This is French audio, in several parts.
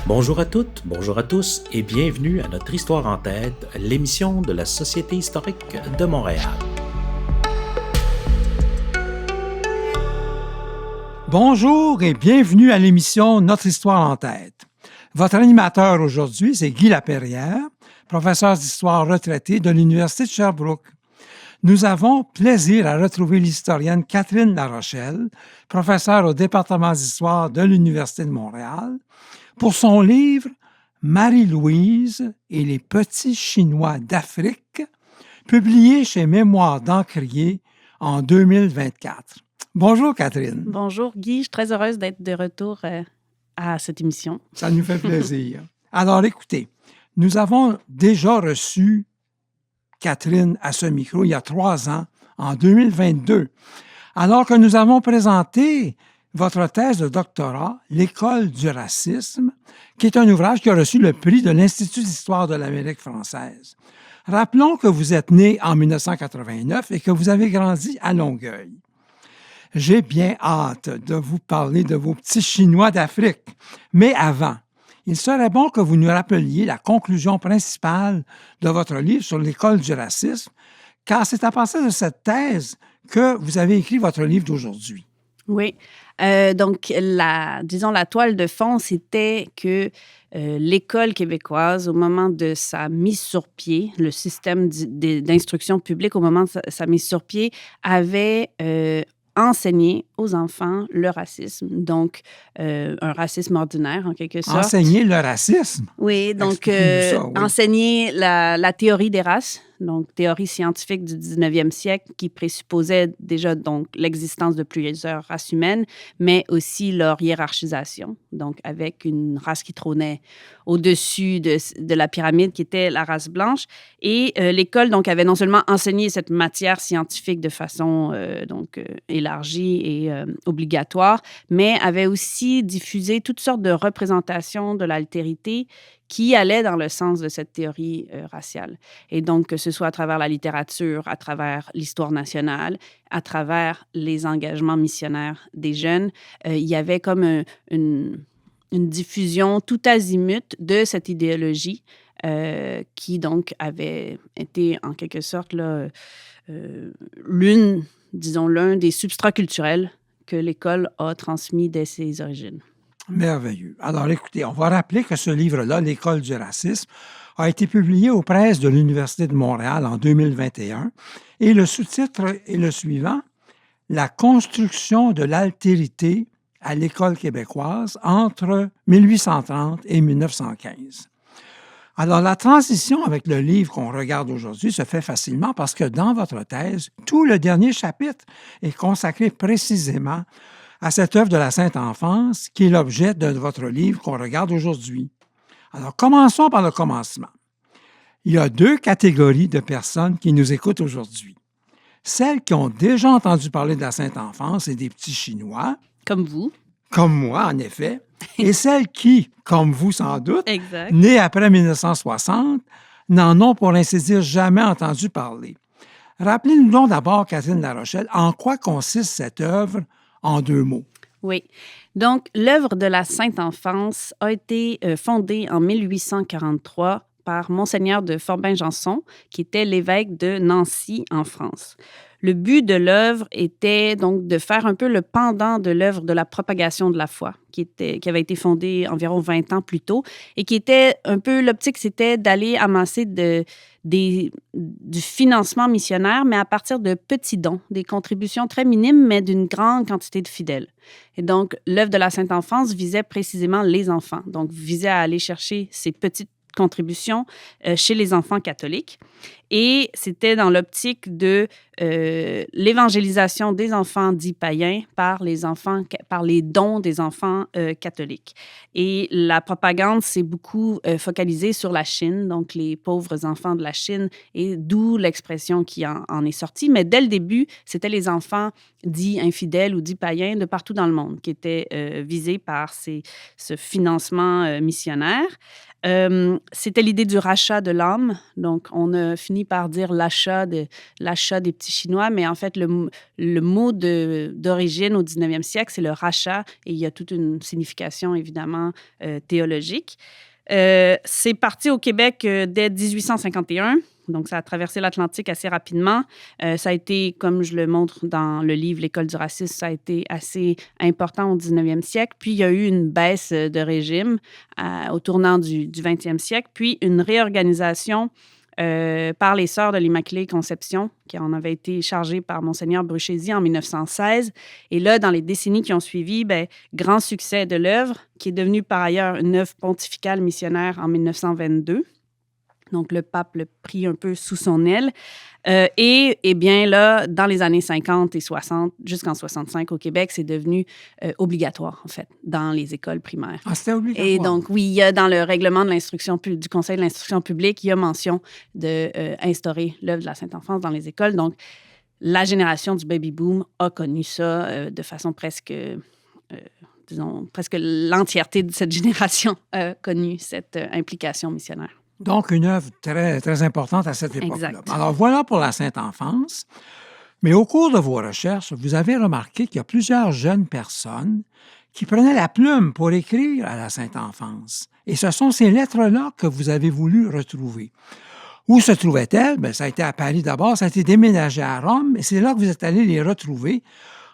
Bonjour à toutes, bonjour à tous et bienvenue à notre Histoire en tête, l'émission de la Société historique de Montréal. Bonjour et bienvenue à l'émission Notre Histoire en tête. Votre animateur aujourd'hui, c'est Guy Laperrière, professeur d'histoire retraité de l'Université de Sherbrooke. Nous avons plaisir à retrouver l'historienne Catherine Larochelle, professeure au département d'histoire de l'Université de Montréal, pour son livre « Marie-Louise et les petits Chinois d'Afrique », publié chez Mémoires d'Encrier en 2024. Bonjour Catherine. Bonjour Guy, je suis très heureuse d'être de retour à cette émission. Ça nous fait plaisir. Alors écoutez, nous avons déjà reçu Catherine à ce micro il y a 3 ans, en 2022, alors que nous avons présenté votre thèse de doctorat, L'école du racisme, qui est un ouvrage qui a reçu le prix de l'Institut d'histoire de l'Amérique française. Rappelons que vous êtes né en 1989 et que vous avez grandi à Longueuil. J'ai bien hâte de vous parler de vos petits Chinois d'Afrique. Mais avant, il serait bon que vous nous rappeliez la conclusion principale de votre livre sur l'école du racisme, car c'est à partir de cette thèse que vous avez écrit votre livre d'aujourd'hui. Oui. Donc, la toile de fond, c'était que l'école québécoise, au moment de sa mise sur pied, le système d'instruction publique, au moment de sa mise sur pied, avait enseigner aux enfants le racisme, donc un racisme ordinaire en quelque sorte. Enseigner le racisme? Oui, donc enseigner la théorie des races, donc théorie scientifique du 19e siècle qui présupposait déjà donc l'existence de plusieurs races humaines, mais aussi leur hiérarchisation, donc avec une race qui trônait au-dessus de la pyramide qui était la race blanche. Et l'école donc avait non seulement enseigné cette matière scientifique de façon élargie et obligatoire, mais avait aussi diffusé toutes sortes de représentations de l'altérité qui allaient dans le sens de cette théorie raciale. Et donc, que ce soit à travers la littérature, à travers l'histoire nationale, à travers les engagements missionnaires des jeunes, il y avait comme une diffusion tout azimut de cette idéologie qui, donc, avait été, en quelque sorte, là, l'un des substrats culturels que l'école a transmis dès ses origines. Merveilleux. Alors, écoutez, on va rappeler que ce livre-là, L'école du racisme, a été publié aux presses de l'Université de Montréal en 2021 et le sous-titre est le suivant, « La construction de l'altérité à l'école québécoise entre 1830 et 1915 ». Alors, la transition avec le livre qu'on regarde aujourd'hui se fait facilement parce que dans votre thèse, tout le dernier chapitre est consacré précisément à cette œuvre de la Sainte Enfance qui est l'objet de votre livre qu'on regarde aujourd'hui. Alors, commençons par le commencement. Il y a 2 catégories de personnes qui nous écoutent aujourd'hui. Celles qui ont déjà entendu parler de la Sainte Enfance et des petits Chinois. Comme vous. Comme moi, en effet. Et celles qui, comme vous sans doute, exact, nées après 1960, n'en ont pour ainsi dire jamais entendu parler. Rappelez-nous donc d'abord, Catherine Larochelle, en quoi consiste cette œuvre en 2 mots? Oui. Donc, l'œuvre de la Sainte Enfance a été fondée en 1843 par Monseigneur de Forbin-Janson, qui était l'évêque de Nancy en France. Le but de l'œuvre était donc de faire un peu le pendant de l'œuvre de la propagation de la foi, qui avait été fondée environ 20 ans plus tôt, et qui était un peu, l'optique, c'était d'aller amasser du financement missionnaire, mais à partir de petits dons, des contributions très minimes, mais d'une grande quantité de fidèles. Et donc, l'œuvre de la Sainte Enfance visait précisément les enfants, donc visait à aller chercher ces petites contributions chez les enfants catholiques. Et c'était dans l'optique de l'évangélisation des enfants dits païens par les dons des enfants catholiques. Et la propagande s'est beaucoup focalisée sur la Chine, donc les pauvres enfants de la Chine, et d'où l'expression qui en est sortie. Mais dès le début, c'était les enfants dits infidèles ou dits païens de partout dans le monde qui étaient visés par ce financement missionnaire. c'était l'idée du rachat de l'âme. Donc, on a fini par dire l'achat des petits Chinois, mais en fait, le mot d'origine au 19e siècle, c'est le rachat, et il y a toute une signification, évidemment, théologique. C'est parti au Québec dès 1851. Donc, ça a traversé l'Atlantique assez rapidement. Ça a été, comme je le montre dans le livre L'École du racisme, ça a été assez important au 19e siècle. Puis, il y a eu une baisse de régime au tournant du 20e siècle, puis une réorganisation par les Sœurs de l'Immaculée Conception, qui en avaient été chargées par Monseigneur Bruchézy en 1916. Et là, dans les décennies qui ont suivi, grand succès de l'œuvre, qui est devenue par ailleurs une œuvre pontificale missionnaire en 1922. Donc, le pape l'a pris un peu sous son aile. Et bien là, dans les années 50 et 60, jusqu'en 65 au Québec, c'est devenu obligatoire, en fait, dans les écoles primaires. Ah, c'était obligatoire? Et donc, oui, il y a dans le règlement de l'instruction du Conseil de l'instruction publique, il y a mention d'instaurer l'œuvre de la Sainte-Enfance dans les écoles. Donc, la génération du baby-boom a connu ça de façon presque... disons, presque l'entièreté de cette génération a connu cette implication missionnaire. Donc, une œuvre très, très importante à cette époque-là. Exact. Alors, voilà pour la Sainte-Enfance. Mais au cours de vos recherches, vous avez remarqué qu'il y a plusieurs jeunes personnes qui prenaient la plume pour écrire à la Sainte-Enfance. Et ce sont ces lettres-là que vous avez voulu retrouver. Où se trouvaient-elles? Bien, ça a été à Paris d'abord, ça a été déménagé à Rome, et c'est là que vous êtes allé les retrouver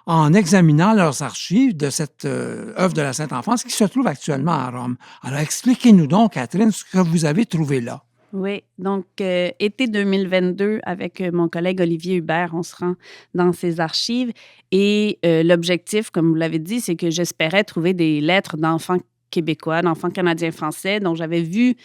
en examinant leurs archives de cette œuvre de la Sainte-Enfance qui se trouve actuellement à Rome. Alors, expliquez-nous donc, Catherine, ce que vous avez trouvé là. Oui, donc été 2022, avec mon collègue Olivier Hubert, on se rend dans ses archives et l'objectif, comme vous l'avez dit, c'est que j'espérais trouver des lettres d'enfants québécois, d'enfants canadiens-français dont j'avais vu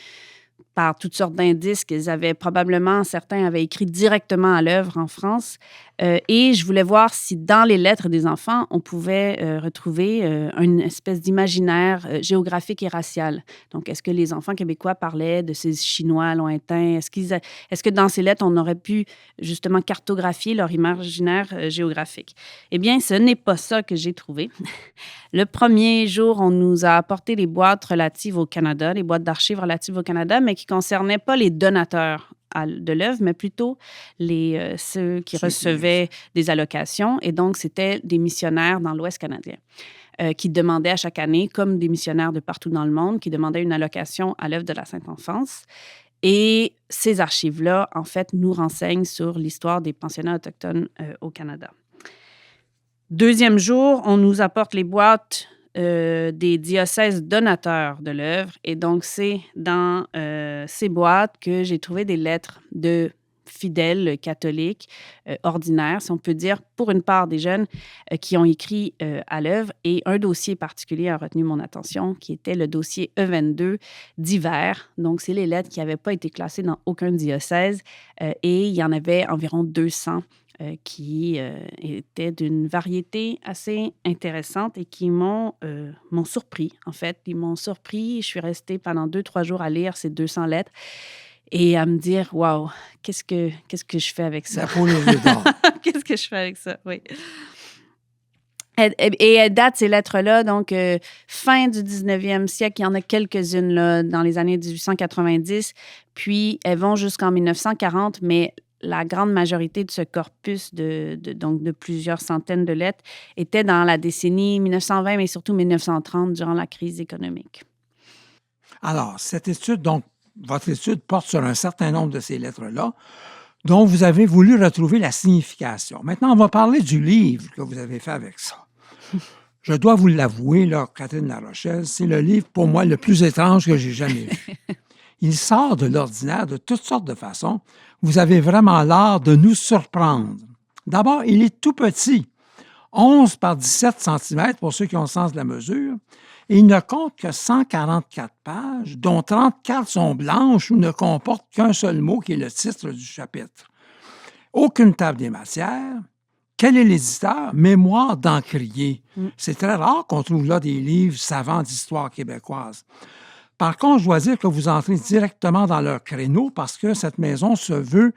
par toutes sortes d'indices qu'ils avaient probablement, certains avaient écrit directement à l'œuvre en France. Et je voulais voir si dans les lettres des enfants, on pouvait retrouver une espèce d'imaginaire géographique et racial. Donc, est-ce que les enfants québécois parlaient de ces Chinois lointains? Est-ce que dans ces lettres, on aurait pu justement cartographier leur imaginaire géographique? Eh bien, ce n'est pas ça que j'ai trouvé. Le premier jour, on nous a apporté les boîtes relatives au Canada, les boîtes d'archives relatives au Canada, mais qui ne concernaient pas les donateurs de l'œuvre, mais plutôt ceux qui recevaient des allocations. Et donc, c'était des missionnaires dans l'Ouest canadien qui demandaient à chaque année, comme des missionnaires de partout dans le monde, qui demandaient une allocation à l'œuvre de la Sainte-Enfance. Et ces archives-là, en fait, nous renseignent sur l'histoire des pensionnats autochtones au Canada. Deuxième jour, on nous apporte les boîtes des diocèses donateurs de l'œuvre. Et donc, c'est dans ces boîtes que j'ai trouvé des lettres de fidèles catholiques ordinaires, si on peut dire, pour une part des jeunes qui ont écrit à l'œuvre. Et un dossier particulier a retenu mon attention, qui était le dossier E22 d'hiver. Donc, c'est les lettres qui n'avaient pas été classées dans aucun diocèse. Et il y en avait environ 200 qui étaient d'une variété assez intéressante et qui m'ont surpris, en fait. Ils m'ont surpris. Je suis restée pendant 2-3 jours à lire ces 200 lettres et à me dire, waouh, qu'est-ce que je fais avec ça? La poule aux yeux d'or. Qu'est-ce que je fais avec ça? Oui. Et elles datent, ces lettres-là, donc fin du 19e siècle. Il y en a quelques-unes là, dans les années 1890, puis elles vont jusqu'en 1940, mais la grande majorité de ce corpus donc de plusieurs centaines de lettres était dans la décennie 1920, mais surtout 1930, durant la crise économique. Alors, cette étude, donc, votre étude porte sur un certain nombre de ces lettres-là, dont vous avez voulu retrouver la signification. Maintenant, on va parler du livre que vous avez fait avec ça. Je dois vous l'avouer, là, Catherine Larochelle, c'est le livre, pour moi, le plus étrange que j'ai jamais vu. Il sort de l'ordinaire de toutes sortes de façons. Vous avez vraiment l'art de nous surprendre. D'abord, il est tout petit, 11 par 17 cm pour ceux qui ont le sens de la mesure, et il ne compte que 144 pages, dont 34 sont blanches ou ne comportent qu'un seul mot qui est le titre du chapitre. Aucune table des matières. Quel est l'éditeur? Mémoire d'Encrier. C'est très rare qu'on trouve là des livres savants d'histoire québécoise. Par contre, je dois dire que vous entrez directement dans leur créneau parce que cette maison se veut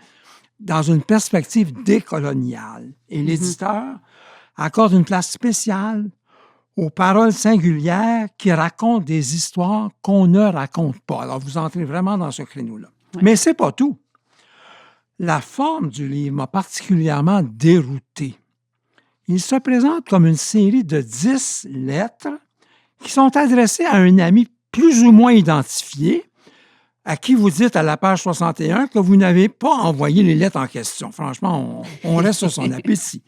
dans une perspective décoloniale. Et l'éditeur accorde une place spéciale aux paroles singulières qui racontent des histoires qu'on ne raconte pas. Alors, vous entrez vraiment dans ce créneau-là. Ouais. Mais c'est pas tout. La forme du livre m'a particulièrement dérouté. Il se présente comme une série de 10 lettres qui sont adressées à un ami plus ou moins identifié, à qui vous dites à la page 61 que vous n'avez pas envoyé les lettres en question. Franchement, on reste sur son appétit.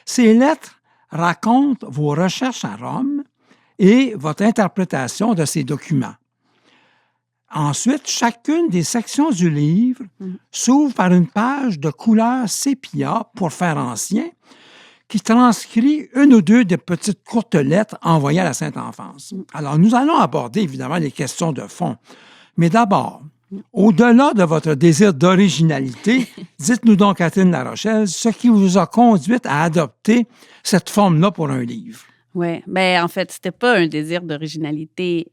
Ces lettres racontent vos recherches à Rome et votre interprétation de ces documents. Ensuite, chacune des sections du livre s'ouvre par une page de couleur sépia pour faire ancien, qui transcrit une ou deux des petites courtes lettres envoyées à la Sainte-Enfance. Alors, nous allons aborder évidemment les questions de fond. Mais d'abord, au-delà de votre désir d'originalité, dites-nous donc, Catherine Larochelle, ce qui vous a conduite à adopter cette forme-là pour un livre. Oui, bien, en fait, c'était pas un désir d'originalité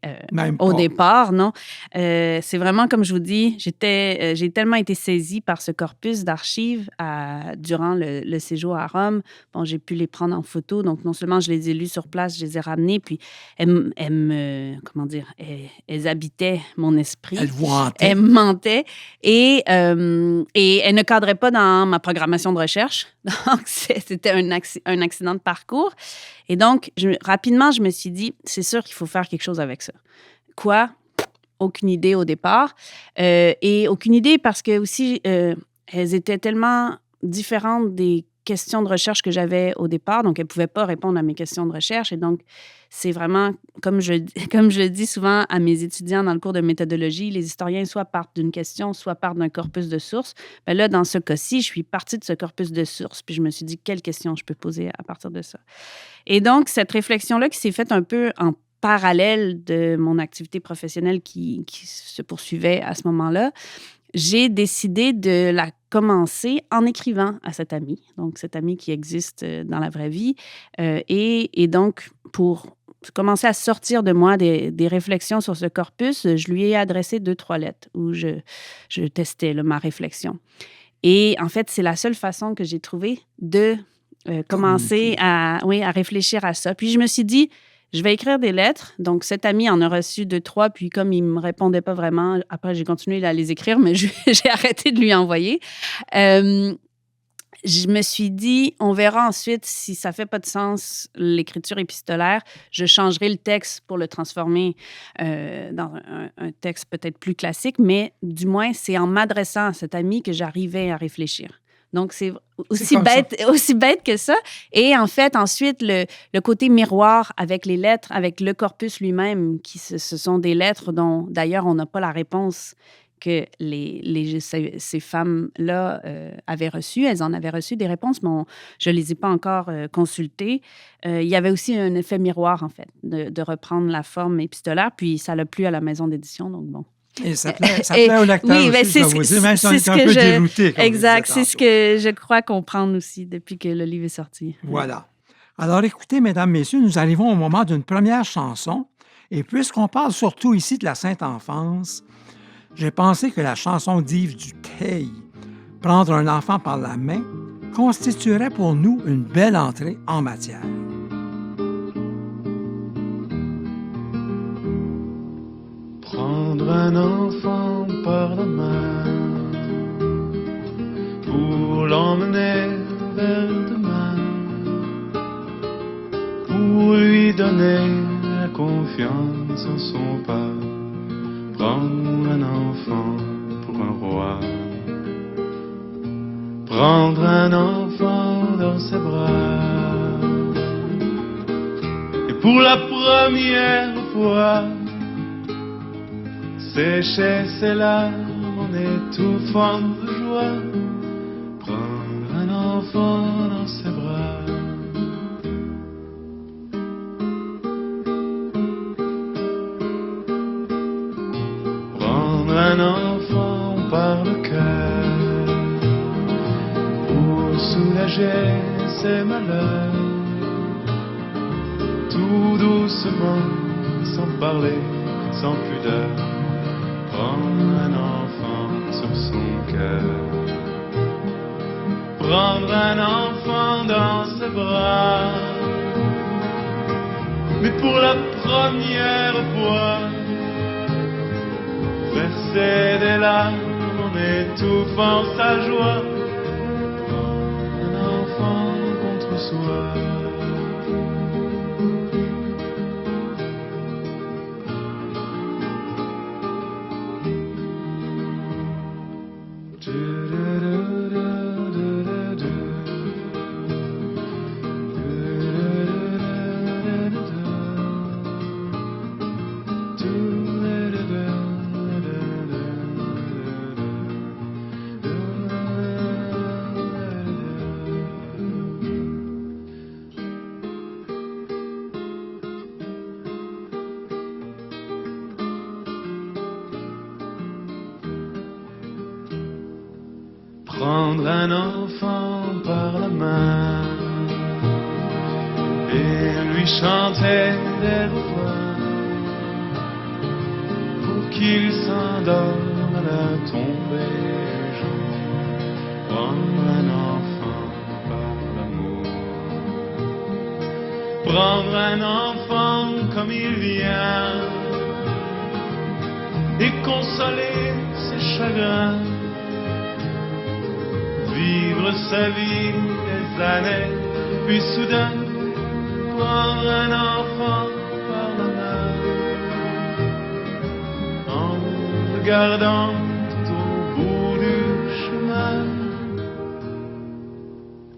au pas. départ, non. C'est vraiment, comme je vous dis, j'ai tellement été saisie par ce corpus d'archives durant le séjour à Rome. Bon, j'ai pu les prendre en photo, donc non seulement je les ai lus sur place, je les ai ramenés, puis elles habitaient mon esprit. Elles vous hantaient. Elles me hantaient et elles ne cadraient pas dans ma programmation de recherche. Donc, c'était un accident de parcours. Et donc, rapidement, je me suis dit, c'est sûr qu'il faut faire quelque chose avec ça. Quoi? Aucune idée au départ. Et aucune idée parce que aussi, elles étaient tellement différentes des questions de recherche que j'avais au départ. Donc, elles ne pouvaient pas répondre à mes questions de recherche. Et donc, c'est vraiment, comme je le dis souvent à mes étudiants dans le cours de méthodologie, les historiens soit partent d'une question, soit partent d'un corpus de sources. Bien là, dans ce cas-ci, je suis partie de ce corpus de sources. Puis je me suis dit, quelles questions je peux poser à partir de ça? Et donc, cette réflexion-là qui s'est faite un peu en parallèle de mon activité professionnelle qui se poursuivait à ce moment-là, j'ai décidé de la commencer en écrivant à cette amie. Donc, cette amie qui existe dans la vraie vie. Et donc, pour commencer à sortir de moi des réflexions sur ce corpus, je lui ai adressé 2-3 lettres où je testais ma réflexion. Et en fait, c'est la seule façon que j'ai trouvé de commencer à réfléchir à ça. Puis je me suis dit, je vais écrire des lettres. Donc, cet ami en a reçu 2-3, puis comme il ne me répondait pas vraiment, après, j'ai continué à les écrire, mais j'ai arrêté de lui envoyer. Je me suis dit, on verra ensuite si ça ne fait pas de sens, l'écriture épistolaire. Je changerai le texte pour le transformer dans un texte peut-être plus classique, mais du moins, c'est en m'adressant à cet ami que j'arrivais à réfléchir. Donc, c'est aussi bête que ça. Et en fait, ensuite, le côté miroir avec les lettres, avec le corpus lui-même, ce sont des lettres dont, d'ailleurs, on n'a pas la réponse que ces femmes-là avaient reçues. Elles en avaient reçu des réponses, mais je ne les ai pas encore consultées. Il y avait aussi un effet miroir, en fait, de reprendre la forme épistolaire, puis ça l'a plu à la maison d'édition, donc bon. Et ça plaît au lecteur aussi, je dois vous dire, même si on est un peu dérouté. Exact, c'est ce que je crois comprendre aussi depuis que le livre est sorti. Voilà. Alors, écoutez, mesdames, messieurs, nous arrivons au moment d'une première chanson. Et puisqu'on parle surtout ici de la Sainte-Enfance, j'ai pensé que la chanson d'Yves Duteil, « Prendre un enfant par la main », constituerait pour nous une belle entrée en matière. Prendre un enfant par la main pour l'emmener vers demain, pour lui donner la confiance en son pas. Prendre un enfant pour un roi, prendre un enfant dans ses bras, et pour la première fois sécher ses larmes en étouffant de joie, prendre un enfant dans ses bras. Prendre un enfant par le cœur pour soulager ses malheurs, tout doucement, sans parler, sans pudeur. Prendre un enfant sur son cœur, prendre un enfant dans ses bras, mais pour la première fois, verser des larmes en étouffant sa joie, un enfant contre soi. Prendre un enfant par la main et lui chanter des refrains pour qu'il s'endorme à la tombée du jour. Prendre un enfant par l'amour, prendre un enfant comme il vient et consoler ses chagrins, vivre sa vie des années, puis soudain prendre un enfant par la main, en regardant tout au bout du chemin.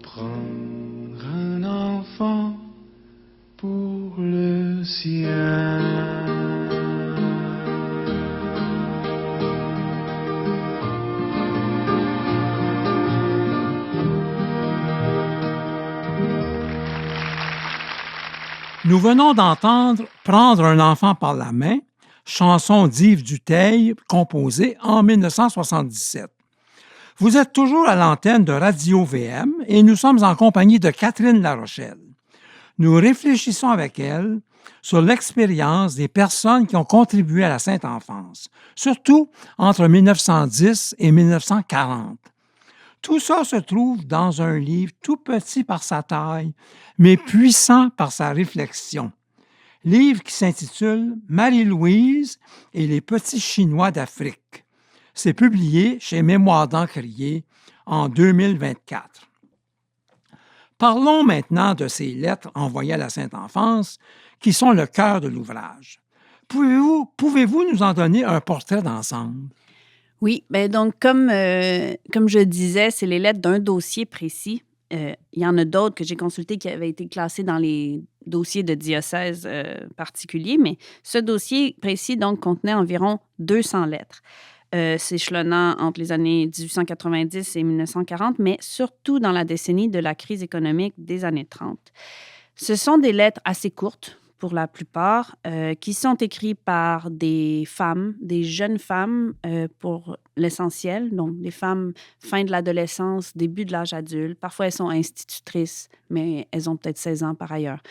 Prendre un enfant pour le sien. Nous venons d'entendre « Prendre un enfant par la main », chanson d'Yves Dutheil, composée en 1977. Vous êtes toujours à l'antenne de Radio-VM et nous sommes en compagnie de Catherine Larochelle. Nous réfléchissons avec elle sur l'expérience des personnes qui ont contribué à la Sainte Enfance, surtout entre 1910 et 1940. Tout ça se trouve dans un livre tout petit par sa taille, mais puissant par sa réflexion. Livre qui s'intitule « Marie-Louise et les petits Chinois d'Afrique ». C'est publié chez Mémoires d'Encrier en 2024. Parlons maintenant de ces lettres envoyées à la Sainte Enfance, qui sont le cœur de l'ouvrage. Pouvez-vous nous en donner un portrait d'ensemble? Oui, bien donc comme je disais, c'est les lettres d'un dossier précis. Il y en a d'autres que j'ai consultés qui avaient été classés dans les dossiers de diocèses particuliers, mais ce dossier précis donc contenait environ 200 lettres, s'échelonnant entre les années 1890 et 1940, mais surtout dans la décennie de la crise économique des années 30. Ce sont des lettres assez courtes, pour la plupart, qui sont écrits par des femmes, des jeunes femmes pour l'essentiel, donc des femmes fin de l'adolescence, début de l'âge adulte. Parfois, elles sont institutrices, mais elles ont peut-être 16 ans par ailleurs.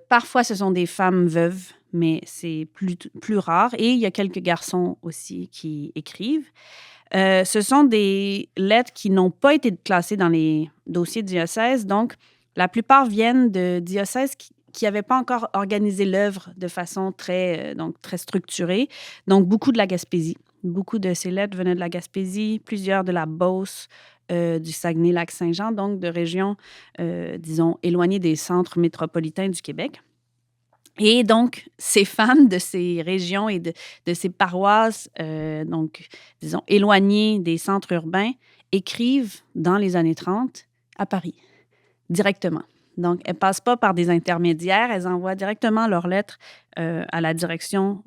Parfois, ce sont des femmes veuves, mais c'est plus rare. Et il y a quelques garçons aussi qui écrivent. Ce sont des lettres qui n'ont pas été classées dans les dossiers diocèses, donc la plupart viennent de diocèses qui n'avaient pas encore organisé l'œuvre de façon très structurée. Donc, beaucoup de la Gaspésie. Beaucoup de ces lettres venaient de la Gaspésie, plusieurs de la Beauce, du Saguenay-Lac-Saint-Jean, donc de régions, disons, éloignées des centres métropolitains du Québec. Et donc, ces femmes de ces régions et de ces paroisses, donc, disons, éloignées des centres urbains, écrivent dans les années 30 à Paris, directement. Donc, elles ne passent pas par des intermédiaires, elles envoient directement leurs lettres à la direction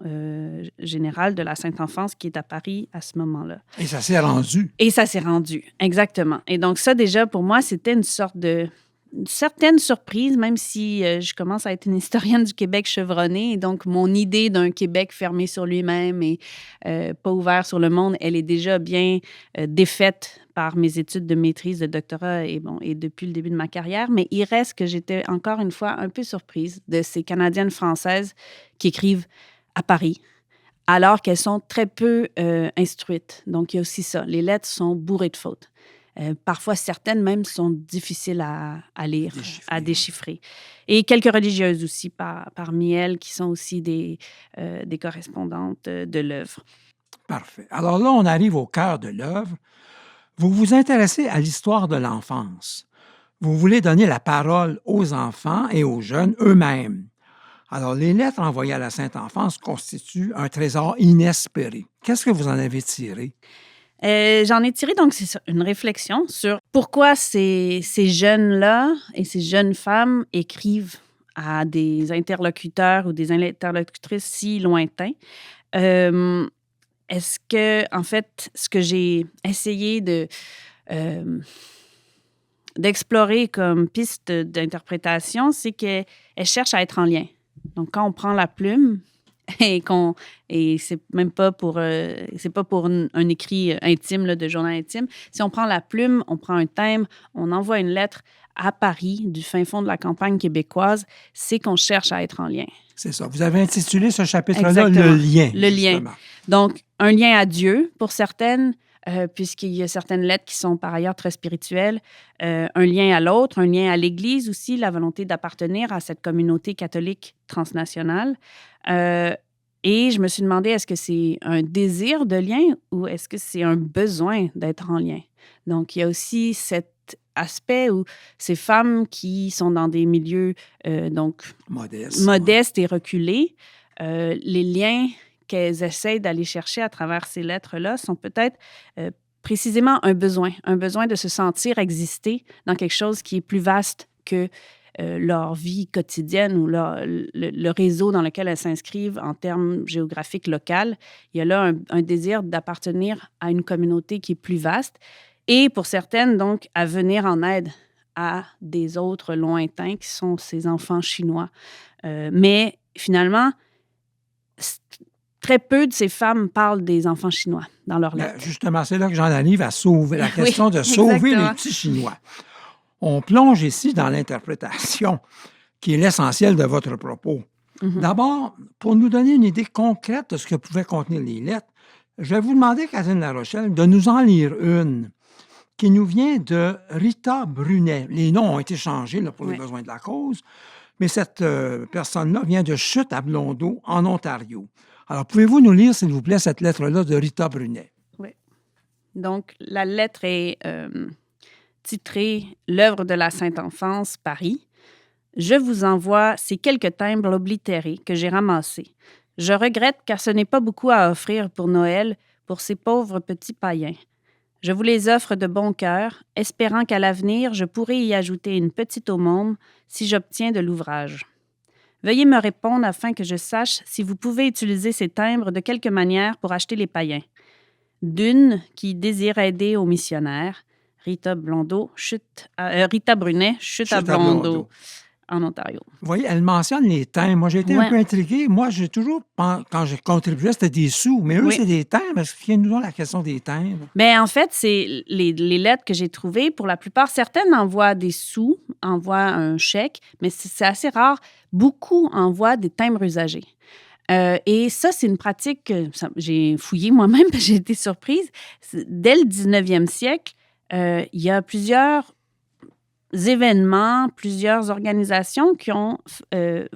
générale de la Sainte Enfance qui est à Paris à ce moment-là. Et ça s'est rendu. Et ça s'est rendu, exactement. Et donc ça, déjà, pour moi, c'était une certaine surprise, même si je commence à être une historienne du Québec chevronnée. Et donc, mon idée d'un Québec fermé sur lui-même et pas ouvert sur le monde, elle est déjà bien défaite par mes études de maîtrise, de doctorat et depuis le début de ma carrière. Mais il reste que j'étais encore une fois un peu surprise de ces Canadiennes françaises qui écrivent à Paris, alors qu'elles sont très peu instruites. Donc, il y a aussi ça. Les lettres sont bourrées de fautes. Parfois, certaines même sont difficiles à lire, Déchiffrer. à déchiffrer. Et quelques religieuses aussi parmi elles qui sont aussi des correspondantes de l'œuvre. Parfait. Alors là, on arrive au cœur de l'œuvre. Vous vous intéressez à l'histoire de l'enfance. Vous voulez donner la parole aux enfants et aux jeunes eux-mêmes. Alors, les lettres envoyées à la Sainte Enfance constituent un trésor inespéré. Qu'est-ce que vous en avez tiré? J'en ai tiré donc c'est ça, une réflexion sur pourquoi ces jeunes-là et ces jeunes femmes écrivent à des interlocuteurs ou des interlocutrices si lointains. Est-ce que, en fait, ce que j'ai essayé d'explorer comme piste d'interprétation, c'est qu'elles cherchent à être en lien. Donc, quand on prend la plume et c'est même pas pour un écrit intime là, de journal intime, si on prend la plume, on prend un timbre, on envoie une lettre à Paris du fin fond de la campagne québécoise, c'est qu'on cherche à être en lien. C'est ça. Vous avez intitulé ce chapitre-là Exactement. Le lien. Le lien. Justement. Donc, un lien à Dieu pour certaines, puisqu'il y a certaines lettres qui sont par ailleurs très spirituelles, un lien à l'autre, un lien à l'Église aussi, la volonté d'appartenir à cette communauté catholique transnationale. Et je me suis demandé, est-ce que c'est un désir de lien ou est-ce que c'est un besoin d'être en lien? Donc, il y a aussi cet aspect où ces femmes qui sont dans des milieux donc modestes et reculés, les liens qu'elles essayent d'aller chercher à travers ces lettres-là sont peut-être précisément un besoin de se sentir exister dans quelque chose qui est plus vaste que leur vie quotidienne ou le réseau dans lequel elles s'inscrivent en termes géographiques locaux. Il y a là un désir d'appartenir à une communauté qui est plus vaste et pour certaines, donc, à venir en aide à des autres lointains qui sont ces enfants chinois. Mais finalement, très peu de ces femmes parlent des enfants chinois dans leurs lettres. Justement, c'est là que j'en arrive à sauver la question de sauver exactement. les petits Chinois. On plonge ici dans l'interprétation, qui est l'essentiel de votre propos. Mm-hmm. D'abord, pour nous donner une idée concrète de ce que pouvaient contenir les lettres, je vais vous demander, Catherine Larochelle, de nous en lire une qui nous vient de Rita Brunet. Les noms ont été changés là, pour les besoins de la cause, mais cette personne-là vient de Chute à Blondeau, en Ontario. Alors, pouvez-vous nous lire, s'il vous plaît, cette lettre-là de Rita Brunet? Oui. Donc, la lettre est titrée « L'œuvre de la Sainte Enfance, Paris ». Je vous envoie ces quelques timbres oblitérés que j'ai ramassés. Je regrette car ce n'est pas beaucoup à offrir pour Noël pour ces pauvres petits païens. Je vous les offre de bon cœur, espérant qu'à l'avenir, je pourrai y ajouter une petite aumône si j'obtiens de l'ouvrage. Veuillez me répondre afin que je sache si vous pouvez utiliser ces timbres de quelque manière pour acheter les païens. D'une qui désire aider aux missionnaires, Rita Brunet, Chute à Blondeau, en Ontario. Vous voyez, elle mentionne les timbres. Moi, j'ai été un peu intrigué. Moi, j'ai toujours, quand j'ai contribué, c'était des sous. Mais eux, c'est des timbres. Expliquez-nous la question des timbres. Bien, en fait, c'est les lettres que j'ai trouvées. Pour la plupart, certaines envoient des sous, envoient un chèque, mais c'est assez rare. Beaucoup envoient des timbres usagés. Et ça, c'est une pratique que j'ai fouillée moi-même, parce que j'ai été surprise. Dès le 19e siècle, il y a plusieurs événements, plusieurs organisations qui ont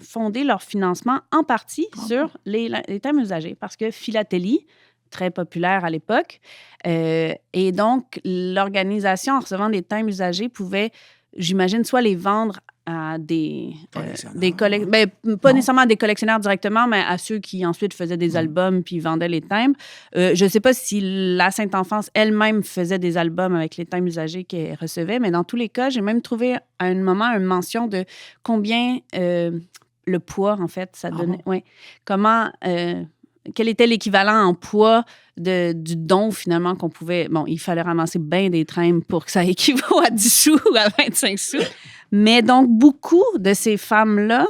fondé leur financement en partie sur les timbres usagés. Parce que philatélie, très populaire à l'époque, et donc l'organisation, en recevant des timbres usagés, pouvait, j'imagine, soit les vendre à des collectionneurs. Pas nécessairement à des collectionneurs directement, mais à ceux qui ensuite faisaient des albums puis vendaient les timbres. Je ne sais pas si la Sainte Enfance elle-même faisait des albums avec les timbres usagés qu'elle recevait, mais dans tous les cas, j'ai même trouvé à un moment une mention de combien le poids, en fait, ça donnait. Ouais. Comment... quel était l'équivalent en poids du don, finalement, qu'on pouvait... Bon, il fallait ramasser bien des timbres pour que ça équivaut à 10 sous ou à 25 sous. Mais donc, beaucoup de ces femmes-là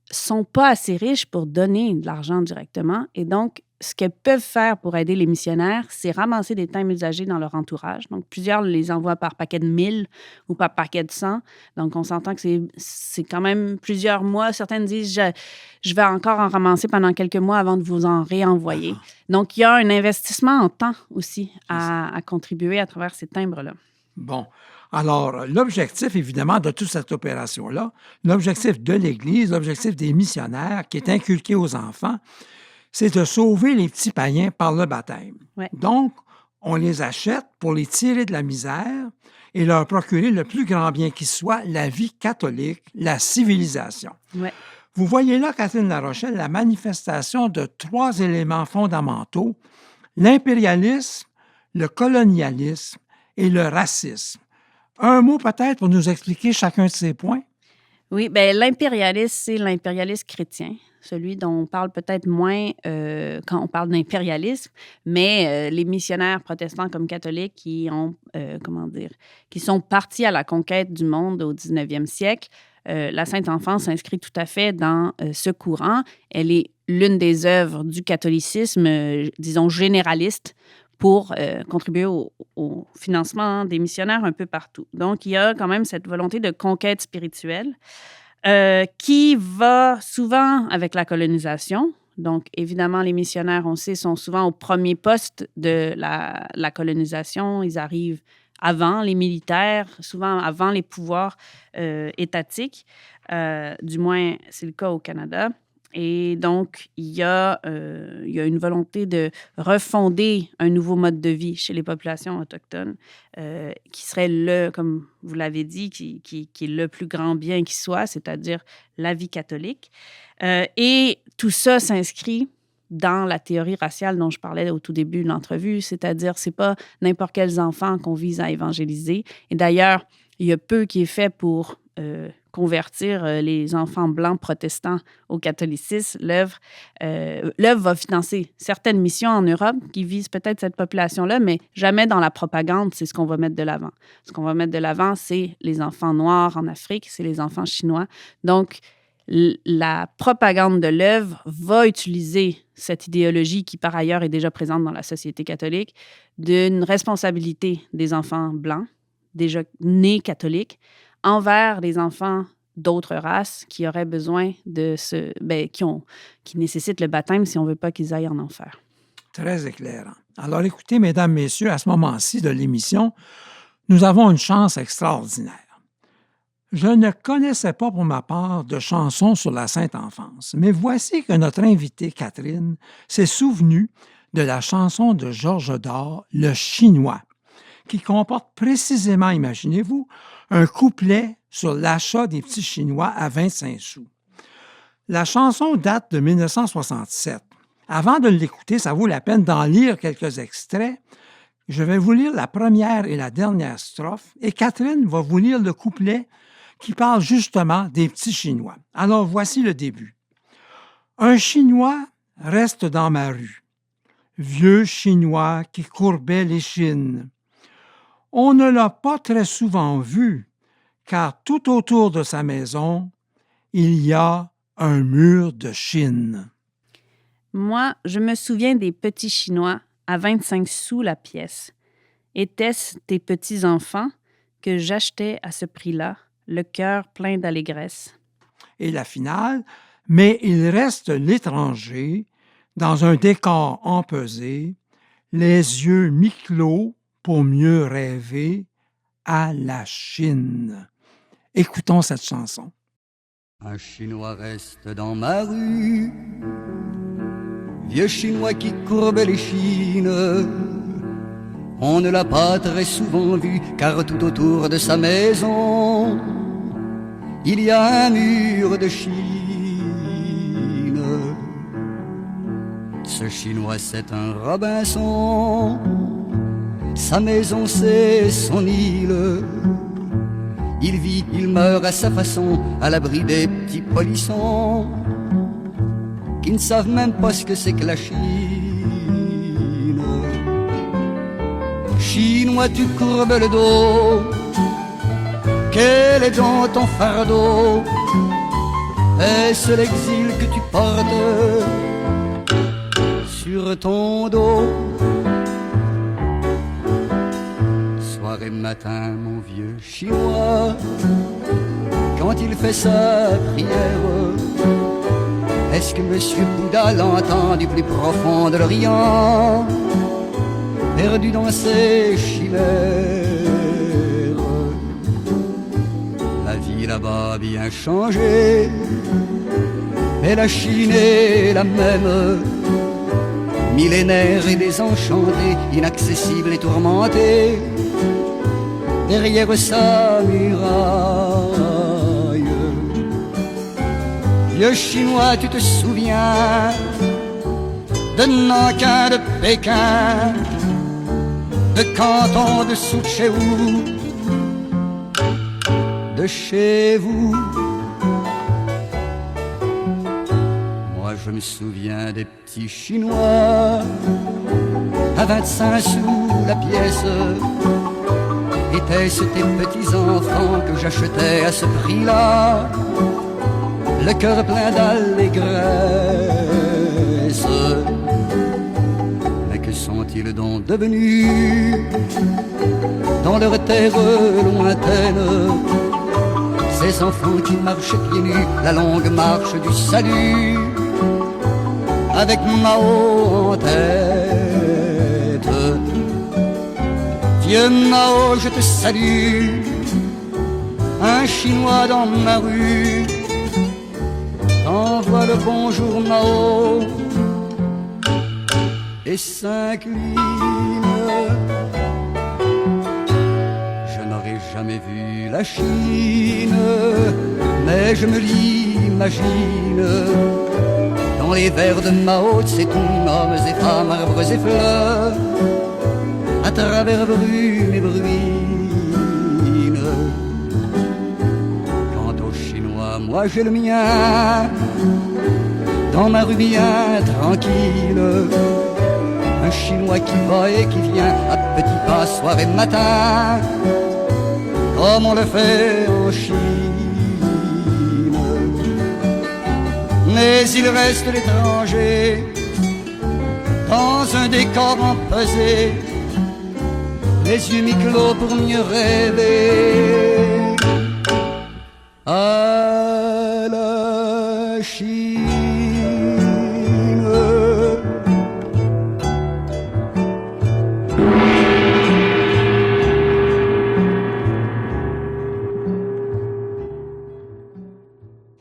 sont pas assez riches pour donner de l'argent directement. Et donc, ce qu'elles peuvent faire pour aider les missionnaires, c'est ramasser des timbres usagés dans leur entourage. Donc, plusieurs les envoient par paquet de 1000 ou par paquet de 100. Donc, on s'entend que c'est quand même plusieurs mois. Certaines disent, je vais encore en ramasser pendant quelques mois avant de vous en réenvoyer. Donc, il y a un investissement en temps aussi à contribuer à travers ces timbres-là. Bon. Alors, l'objectif, évidemment, de toute cette opération-là, l'objectif de l'Église, l'objectif des missionnaires qui est inculqué aux enfants, c'est de sauver les petits païens par le baptême. Ouais. Donc, on les achète pour les tirer de la misère et leur procurer le plus grand bien qui soit, la vie catholique, la civilisation. Ouais. Vous voyez là, Catherine Larochelle, la manifestation de 3 éléments fondamentaux, l'impérialisme, le colonialisme et le racisme. Un mot peut-être pour nous expliquer chacun de ces points? Oui, bien, l'impérialisme, c'est l'impérialisme chrétien, celui dont on parle peut-être moins quand on parle d'impérialisme, mais les missionnaires protestants comme catholiques qui ont, qui sont partis à la conquête du monde au 19e siècle, la Sainte Enfance s'inscrit tout à fait dans ce courant. Elle est l'une des œuvres du catholicisme, disons, généraliste, pour contribuer au financement des missionnaires un peu partout. Donc, il y a quand même cette volonté de conquête spirituelle qui va souvent avec la colonisation. Donc, évidemment, les missionnaires, on sait, sont souvent au premier poste de la colonisation. Ils arrivent avant les militaires, souvent avant les pouvoirs étatiques. Du moins, c'est le cas au Canada. Et donc, il y a une volonté de refonder un nouveau mode de vie chez les populations autochtones qui serait comme vous l'avez dit, qui est le plus grand bien qui soit, c'est-à-dire la vie catholique. Et tout ça s'inscrit dans la théorie raciale dont je parlais au tout début de l'entrevue, c'est-à-dire c'est pas n'importe quels enfants qu'on vise à évangéliser. Et d'ailleurs, il y a peu qui est fait pour convertir les enfants blancs protestants au catholicisme. L'œuvre va financer certaines missions en Europe qui visent peut-être cette population-là, mais jamais dans la propagande, c'est ce qu'on va mettre de l'avant. Ce qu'on va mettre de l'avant, c'est les enfants noirs en Afrique, c'est les enfants chinois. Donc, la propagande de l'œuvre va utiliser cette idéologie qui, par ailleurs, est déjà présente dans la société catholique, d'une responsabilité des enfants blancs, déjà nés catholiques, envers les enfants d'autres races qui auraient besoin de qui nécessitent le baptême si on ne veut pas qu'ils aillent en enfer. Très éclairant. Alors, écoutez, mesdames, messieurs, à ce moment-ci de l'émission, nous avons une chance extraordinaire. Je ne connaissais pas pour ma part de chansons sur la Sainte Enfance, mais voici que notre invitée, Catherine, s'est souvenue de la chanson de Georges Dard, « Le Chinois », qui comporte précisément, imaginez-vous, un couplet sur l'achat des petits Chinois à 25 sous. La chanson date de 1967. Avant de l'écouter, ça vaut la peine d'en lire quelques extraits. Je vais vous lire la première et la dernière strophe, et Catherine va vous lire le couplet qui parle justement des petits Chinois. Alors, voici le début. Un Chinois reste dans ma rue, vieux Chinois qui courbait l'échine. On ne l'a pas très souvent vu, car tout autour de sa maison, il y a un mur de Chine. Moi, je me souviens des petits Chinois à 25 sous la pièce. Étaient-ce tes petits-enfants que j'achetais à ce prix-là, le cœur plein d'allégresse? Et la finale, mais il reste l'étranger dans un décor empesé, les yeux mi-clos pour mieux rêver à la Chine. Écoutons cette chanson. Un Chinois reste dans ma rue, vieux Chinois qui courbe les chines. On ne l'a pas très souvent vu, car tout autour de sa maison, il y a un mur de Chine. Ce Chinois, c'est un Robinson, sa maison, c'est son île. Il vit, il meurt à sa façon, à l'abri des petits polissons qui ne savent même pas ce que c'est que la Chine. Chinois, tu courbes le dos, quel est donc ton fardeau? Est-ce l'exil que tu portes sur ton dos? Soir et matin, mon vieux Chinois, quand il fait sa prière, est-ce que Monsieur Bouddha l'entend du plus profond de l'Orient, perdu dans ses chimères? pays là-bas bien changé. Mais la Chine est la même, millénaire et désenchantée, inaccessible et tourmentée. Derrière sa muraille, vieux Chinois, tu te souviens de Nankin, de Pékin, de Canton, de Suzhou, de chez vous. Moi je me souviens des petits Chinois à 25 sous la pièce. Étaient-ce tes petits enfants que j'achetais à ce prix-là, le cœur plein d'allégresse? Mais que sont-ils donc devenus dans leur terre lointaine, ces enfants qui marchent pieds nus la longue marche du salut, avec Mao en tête? Vieux Mao, je te salue, un Chinois dans ma rue t'envoie le bonjour Mao et s'incline. Je n'aurais jamais vu la Chine, mais je me l'imagine dans les vers de Mao Tse-tung, hommes et femmes, arbres et fleurs, à travers brume et bruine. Quant aux Chinois, moi j'ai le mien, dans ma rue bien tranquille, un Chinois qui va et qui vient à petits pas soir et matin, comme on le fait en Chine. Mais il reste l'étranger dans un décor empesé, les yeux mi-clos pour mieux rêver à la Chine.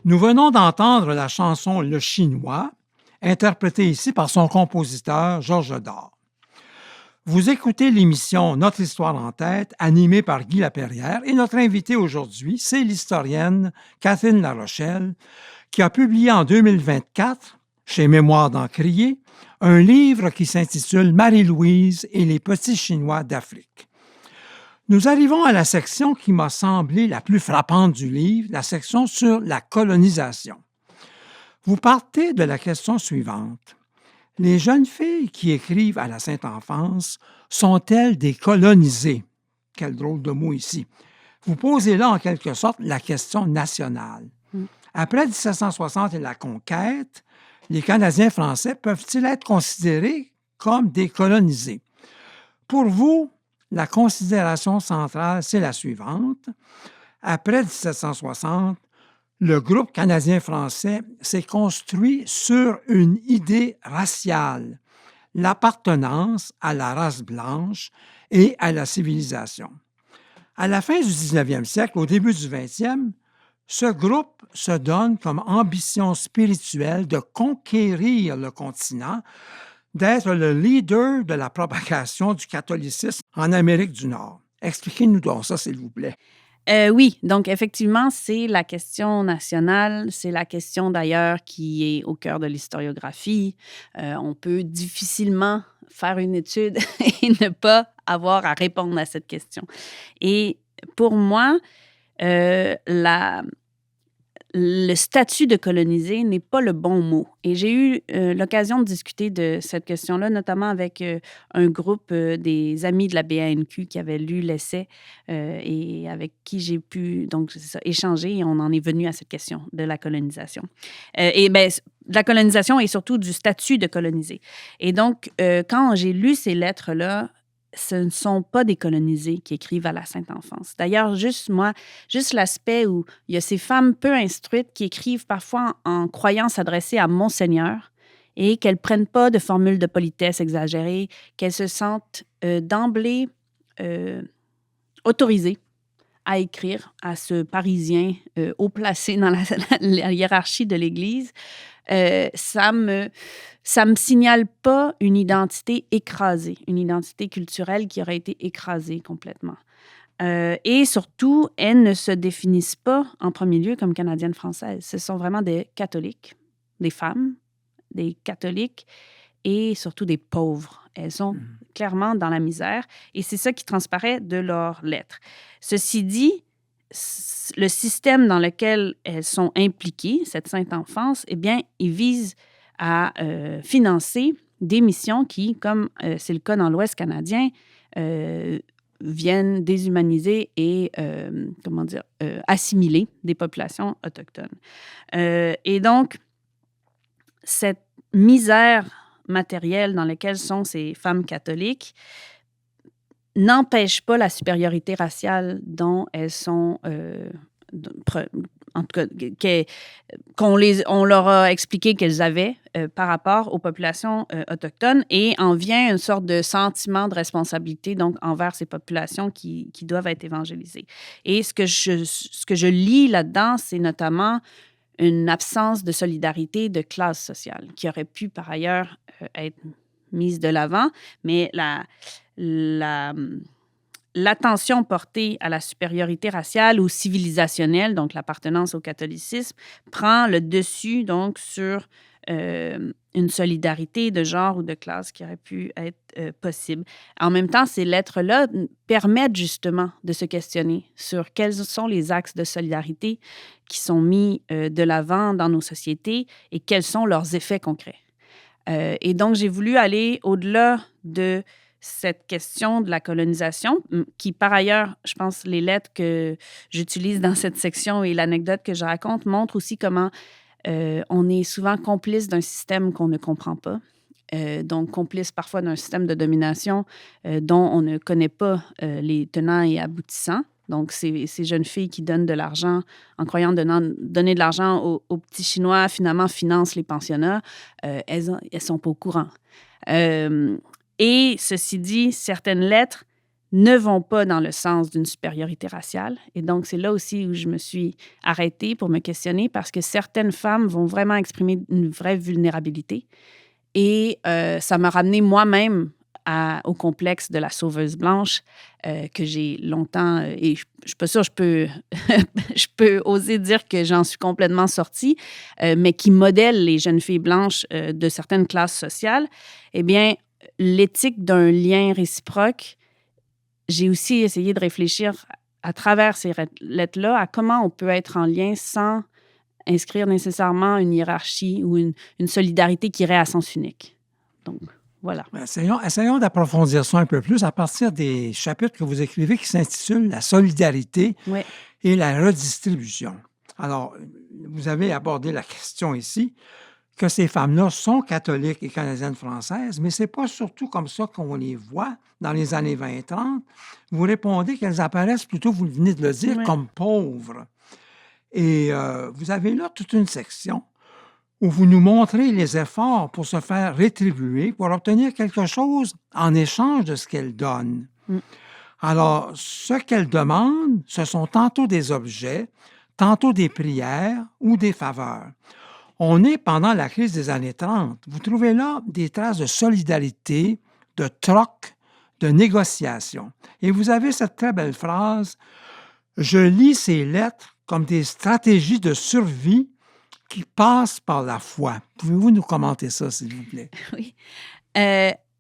Nous venons d'entendre la chanson Le Chinois, interprétée ici par son compositeur Georges Dard. Vous écoutez l'émission Notre Histoire en tête, animée par Guy Laperrière, et notre invitée aujourd'hui, c'est l'historienne Catherine Larochelle, qui a publié en 2024, chez Mémoires d'Encrier, un livre qui s'intitule Marie-Louise et les petits Chinois d'Afrique. Nous arrivons à la section qui m'a semblé la plus frappante du livre, la section sur la colonisation. Vous partez de la question suivante. Les jeunes filles qui écrivent à la Sainte-Enfance sont-elles des colonisées? Quel drôle de mot ici. Vous posez là en quelque sorte la question nationale. Après 1760 et la conquête, les Canadiens français peuvent-ils être considérés comme des colonisés? Pour vous, la considération centrale, c'est la suivante. Après 1760, le groupe canadien-français s'est construit sur une idée raciale, l'appartenance à la race blanche et à la civilisation. À la fin du 19e siècle, au début du 20e, ce groupe se donne comme ambition spirituelle de conquérir le continent, d'être le leader de la propagation du catholicisme en Amérique du Nord. Expliquez-nous donc ça, s'il vous plaît. Oui, donc effectivement, c'est la question nationale, c'est la question d'ailleurs qui est au cœur de l'historiographie. On peut difficilement faire une étude et ne pas avoir à répondre à cette question. Et pour moi, le statut de colonisé n'est pas le bon mot. Et j'ai eu l'occasion de discuter de cette question-là, notamment avec un groupe des amis de la BANQ qui avaient lu l'essai et avec qui j'ai pu donc, échanger et on en est venu à cette question de la colonisation. De la colonisation et surtout du statut de colonisé. Et donc, quand j'ai lu ces lettres-là, ce ne sont pas des colonisés qui écrivent à la Sainte-Enfance. D'ailleurs, juste l'aspect où il y a ces femmes peu instruites qui écrivent parfois en croyant s'adresser à Monseigneur et qu'elles ne prennent pas de formules de politesse exagérées, qu'elles se sentent d'emblée autorisées à écrire à ce Parisien haut placé dans la hiérarchie de l'Église, ça me signale pas une identité écrasée, une identité culturelle qui aurait été écrasée complètement. Et surtout, elles ne se définissent pas en premier lieu comme canadiennes-françaises. Ce sont vraiment des catholiques, des femmes, des catholiques et surtout des pauvres. Elles sont clairement dans la misère et c'est ça qui transparaît de leurs lettres. Ceci dit, le système dans lequel elles sont impliquées, cette sainte enfance, eh bien, il vise à financer des missions qui, comme c'est le cas dans l'Ouest canadien, viennent déshumaniser et, assimiler des populations autochtones. Et donc, cette misère matérielle dans laquelle sont ces femmes catholiques n'empêche pas la supériorité raciale dont elles sont, en tout cas, on leur a expliqué qu'elles avaient par rapport aux populations autochtones et en vient une sorte de sentiment de responsabilité donc envers ces populations qui doivent être évangélisées. Et ce que je lis là-dedans, c'est notamment une absence de solidarité de classe sociale qui aurait pu par ailleurs être mise de l'avant, mais l'attention portée à la supériorité raciale ou civilisationnelle, donc l'appartenance au catholicisme, prend le dessus donc sur une solidarité de genre ou de classe qui aurait pu être possible. En même temps, ces lettres-là permettent justement de se questionner sur quels sont les axes de solidarité qui sont mis de l'avant dans nos sociétés et quels sont leurs effets concrets. Et donc, j'ai voulu aller au-delà de cette question de la colonisation, qui, par ailleurs, je pense, les lettres que j'utilise dans cette section et l'anecdote que je raconte montrent aussi comment on est souvent complice d'un système qu'on ne comprend pas. Donc, complice parfois d'un système de domination dont on ne connaît pas les tenants et aboutissants. Donc, ces jeunes filles qui donnent de l'argent en croyant donner de l'argent aux petits Chinois, finalement, financent les pensionnats. Elles ne sont pas au courant. Et ceci dit, certaines lettres ne vont pas dans le sens d'une supériorité raciale. Et donc, c'est là aussi où je me suis arrêtée pour me questionner parce que certaines femmes vont vraiment exprimer une vraie vulnérabilité. Et ça m'a ramené moi-même au complexe de la sauveuse blanche que j'ai longtemps... et je ne suis pas sûre, je peux oser dire que j'en suis complètement sortie, mais qui modèle les jeunes filles blanches de certaines classes sociales. Eh bien, l'éthique d'un lien réciproque, j'ai aussi essayé de réfléchir à travers ces lettres-là à comment on peut être en lien sans inscrire nécessairement une hiérarchie ou une solidarité qui irait à sens unique. Donc, voilà. Essayons d'approfondir ça un peu plus à partir des chapitres que vous écrivez qui s'intitulent « La solidarité et la redistribution ». Alors, vous avez abordé la question ici que ces femmes-là sont catholiques et canadiennes françaises, mais ce n'est pas surtout comme ça qu'on les voit dans les années 20-30. Vous répondez qu'elles apparaissent plutôt, vous venez de le dire, comme pauvres. Et vous avez là toute une section où vous nous montrez les efforts pour se faire rétribuer, pour obtenir quelque chose en échange de ce qu'elles donnent. Alors, ce qu'elles demandent, ce sont tantôt des objets, tantôt des prières ou des faveurs. On est pendant la crise des années 30. Vous trouvez là des traces de solidarité, de troc, de négociation. Et vous avez cette très belle phrase « Je lis ces lettres comme des stratégies de survie qui passent par la foi. » Pouvez-vous nous commenter ça, s'il vous plaît? Oui.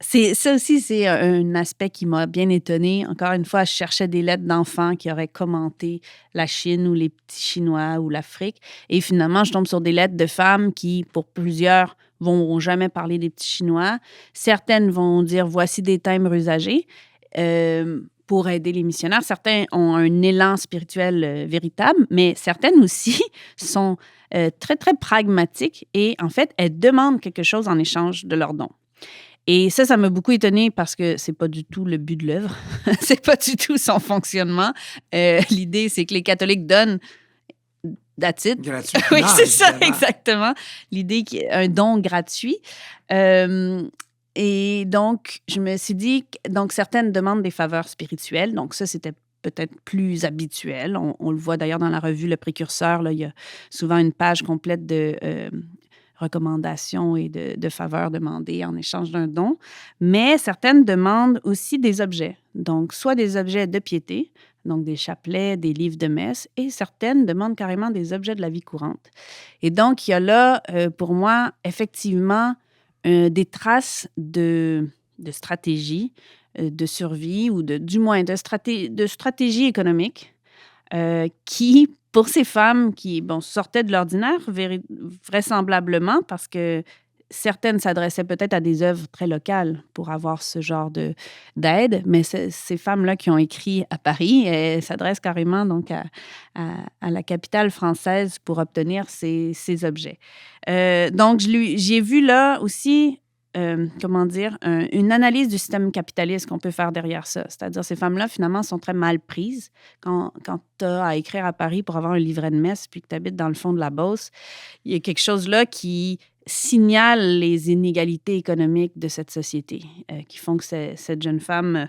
Ça aussi, c'est un aspect qui m'a bien étonnée. Encore une fois, je cherchais des lettres d'enfants qui auraient commenté la Chine ou les petits Chinois ou l'Afrique. Et finalement, je tombe sur des lettres de femmes qui, pour plusieurs, vont jamais parler des petits Chinois. Certaines vont dire « voici des timbres usagés ». Pour aider les missionnaires. Certains ont un élan spirituel véritable, mais certaines aussi sont très, très pragmatiques et en fait, elles demandent quelque chose en échange de leurs dons. Et ça m'a beaucoup étonnée parce que c'est pas du tout le but de l'œuvre. C'est pas du tout son fonctionnement. L'idée, c'est que les catholiques donnent that's it. Gratuit. Oui, c'est ça, exactement. L'idée qu'il y ait un don gratuit. Et donc, je me suis dit, donc certaines demandent des faveurs spirituelles. Donc ça, c'était peut-être plus habituelles. On le voit d'ailleurs dans la revue Le Précurseur, là, il y a souvent une page complète de recommandations et de faveurs demandées en échange d'un don. Mais certaines demandent aussi des objets. Donc, soit des objets de piété, donc des chapelets, des livres de messe, et certaines demandent carrément des objets de la vie courante. Et donc, il y a là, pour moi, effectivement, des traces de stratégie, de survie ou du moins de stratégie économique qui, pour ces femmes qui sortaient de l'ordinaire, vraisemblablement, parce que certaines s'adressaient peut-être à des œuvres très locales pour avoir ce genre d'aide, mais ces femmes-là qui ont écrit à Paris, elles s'adressent carrément donc à la capitale française pour obtenir ces objets. Donc, j'ai vu là aussi une analyse du système capitaliste qu'on peut faire derrière ça. C'est-à-dire, ces femmes-là, finalement, sont très mal prises. Quand tu as à écrire à Paris pour avoir un livret de messe puis que tu habites dans le fond de la Beauce, il y a quelque chose là qui signale les inégalités économiques de cette société, qui font que cette jeune femme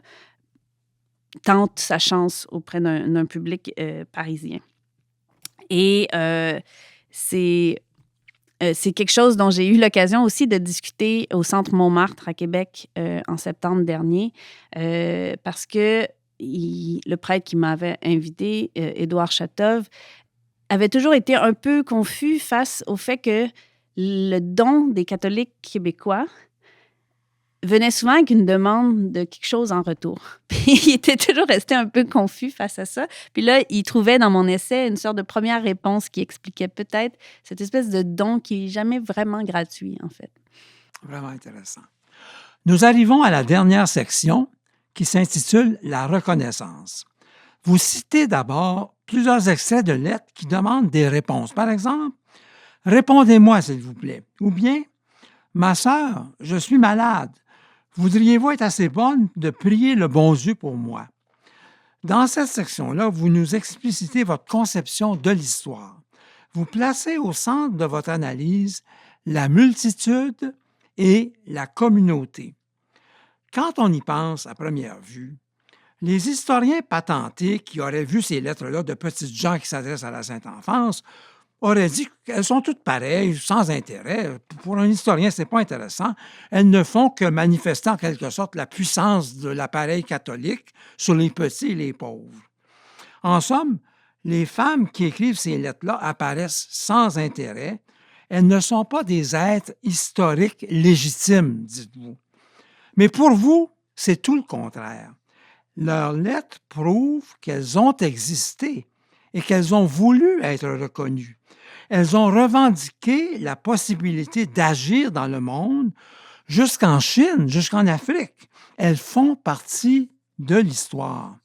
tente sa chance auprès d'un public parisien. Et c'est quelque chose dont j'ai eu l'occasion aussi de discuter au Centre Montmartre à Québec en septembre dernier, parce que le prêtre qui m'avait invité, Édouard Chatov, avait toujours été un peu confus face au fait que le don des catholiques québécois venait souvent avec une demande de quelque chose en retour. Puis il était toujours resté un peu confus face à ça. Puis là, il trouvait dans mon essai une sorte de première réponse qui expliquait peut-être cette espèce de don qui n'est jamais vraiment gratuit, en fait. Vraiment intéressant. Nous arrivons à la dernière section qui s'intitule « La reconnaissance ». Vous citez d'abord plusieurs extraits de lettres qui demandent des réponses. Par exemple, « Répondez-moi, s'il vous plaît » ou bien « Ma sœur, je suis malade. Voudriez-vous être assez bonne de prier le bon Dieu pour moi? » Dans cette section-là, vous nous explicitez votre conception de l'histoire. Vous placez au centre de votre analyse la multitude et la communauté. Quand on y pense à première vue, les historiens patentés qui auraient vu ces lettres-là de petites gens qui s'adressent à la Sainte Enfance auraient dit qu'elles sont toutes pareilles, sans intérêt. Pour un historien, ce n'est pas intéressant. Elles ne font que manifester en quelque sorte la puissance de l'appareil catholique sur les petits et les pauvres. En somme, les femmes qui écrivent ces lettres-là apparaissent sans intérêt. Elles ne sont pas des êtres historiques légitimes, dites-vous. Mais pour vous, c'est tout le contraire. Leurs lettres prouvent qu'elles ont existé et qu'elles ont voulu être reconnues. Elles ont revendiqué la possibilité d'agir dans le monde jusqu'en Chine, jusqu'en Afrique. Elles font partie de l'histoire.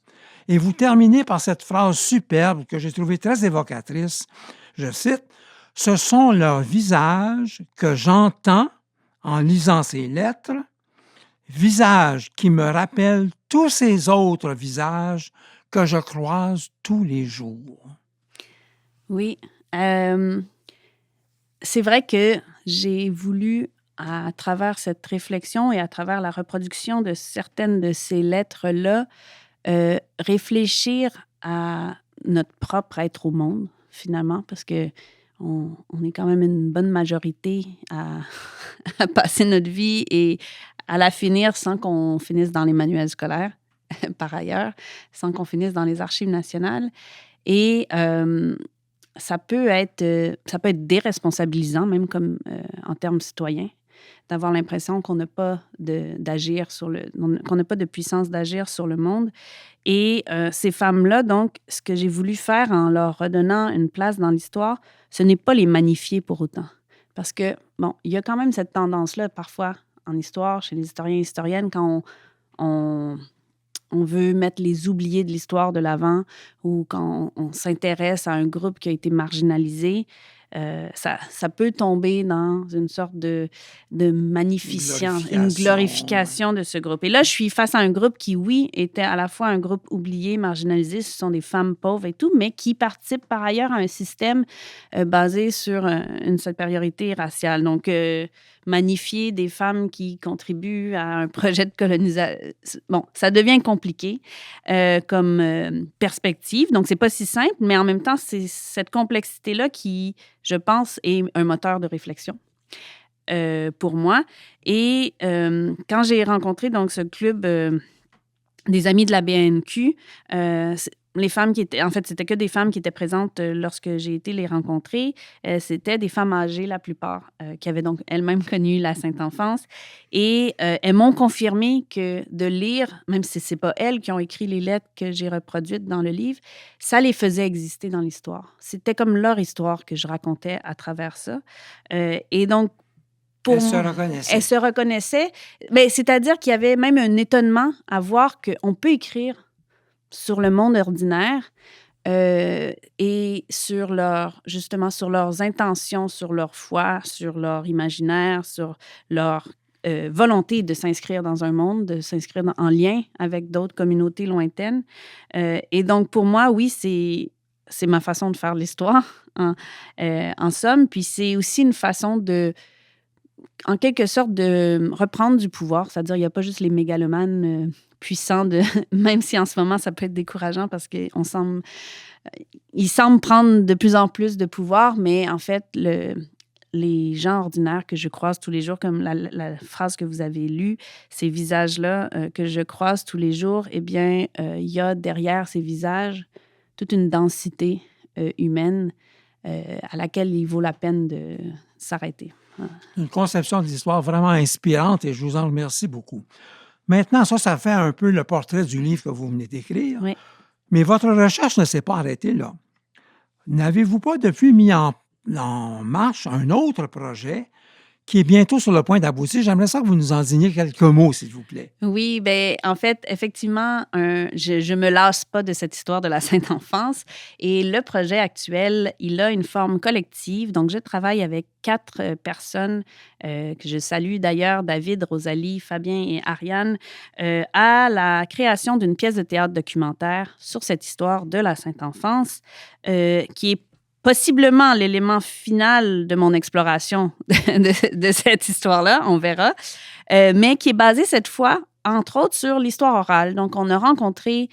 Et vous terminez par cette phrase superbe que j'ai trouvée très évocatrice. Je cite, « Ce sont leurs visages que j'entends en lisant ces lettres, visages qui me rappellent tous ces autres visages que je croise tous les jours. » Oui. C'est vrai que j'ai voulu, à travers cette réflexion et à travers la reproduction de certaines de ces lettres-là, réfléchir à notre propre être au monde, finalement, parce que on est quand même une bonne majorité à passer notre vie et à la finir sans qu'on finisse dans les manuels scolaires, par ailleurs, sans qu'on finisse dans les archives nationales. Et ça peut être déresponsabilisant, même comme en termes citoyens, d'avoir l'impression qu'on n'a pas qu'on n'a pas de puissance d'agir sur le monde. Et ces femmes-là, donc, ce que j'ai voulu faire en leur redonnant une place dans l'histoire, ce n'est pas les magnifier pour autant. Parce que, bon, il y a quand même cette tendance-là, parfois, en histoire, chez les historiens et historiennes, quand on veut mettre les oubliés de l'histoire de l'avant ou quand on s'intéresse à un groupe qui a été marginalisé, ça peut tomber dans une sorte de une glorification de ce groupe. Et là, je suis face à un groupe qui, oui, était à la fois un groupe oublié, marginalisé, ce sont des femmes pauvres et tout, mais qui participent par ailleurs à un système basé sur une supériorité raciale. Donc, magnifier des femmes qui contribuent à un projet de colonisation. Bon, ça devient compliqué comme perspective. Donc, c'est pas si simple, mais en même temps, c'est cette complexité-là qui, je pense, est un moteur de réflexion pour moi. Et quand j'ai rencontré donc ce club des amis de la BNQ, les femmes qui étaient... En fait, c'était que des femmes qui étaient présentes lorsque j'ai été les rencontrer. C'était des femmes âgées, la plupart, qui avaient donc elles-mêmes connu la Sainte Enfance. Et elles m'ont confirmé que de lire, même si ce n'est pas elles qui ont écrit les lettres que j'ai reproduites dans le livre, ça les faisait exister dans l'histoire. C'était comme leur histoire que je racontais à travers ça. Et donc, elle se reconnaissait. Ben, c'est-à-dire qu'il y avait même un étonnement à voir qu'on peut écrire sur le monde ordinaire et sur sur leurs intentions, sur leur foi, sur leur imaginaire, sur leur volonté de s'inscrire dans un monde, de s'inscrire en lien avec d'autres communautés lointaines. Et donc, pour moi, oui, c'est ma façon de faire l'histoire, en somme. Puis c'est aussi une façon en quelque sorte, de reprendre du pouvoir. C'est-à-dire, il n'y a pas juste les mégalomanes puissants, même si en ce moment, ça peut être décourageant parce qu'ils semblent prendre de plus en plus de pouvoir, mais en fait, les gens ordinaires que je croise tous les jours, comme la phrase que vous avez lue, ces visages-là que je croise tous les jours, eh bien, il y a derrière ces visages toute une densité humaine à laquelle il vaut la peine de s'arrêter. Une conception de l'histoire vraiment inspirante et je vous en remercie beaucoup. Maintenant, ça fait un peu le portrait du livre que vous venez d'écrire. Oui. Mais votre recherche ne s'est pas arrêtée là. N'avez-vous pas depuis mis en marche un autre projet qui est bientôt sur le point d'aboutir? J'aimerais ça que vous nous en disiez quelques mots, s'il vous plaît. Oui, bien, en fait, effectivement, je me lasse pas de cette histoire de la Sainte Enfance. Et le projet actuel, il a une forme collective. Donc, je travaille avec 4 personnes que je salue d'ailleurs, David, Rosalie, Fabien et Ariane, à la création d'une pièce de théâtre documentaire sur cette histoire de la Sainte Enfance, qui est possiblement l'élément final de mon exploration de cette histoire-là, on verra, mais qui est basé cette fois, entre autres, sur l'histoire orale. Donc, on a rencontré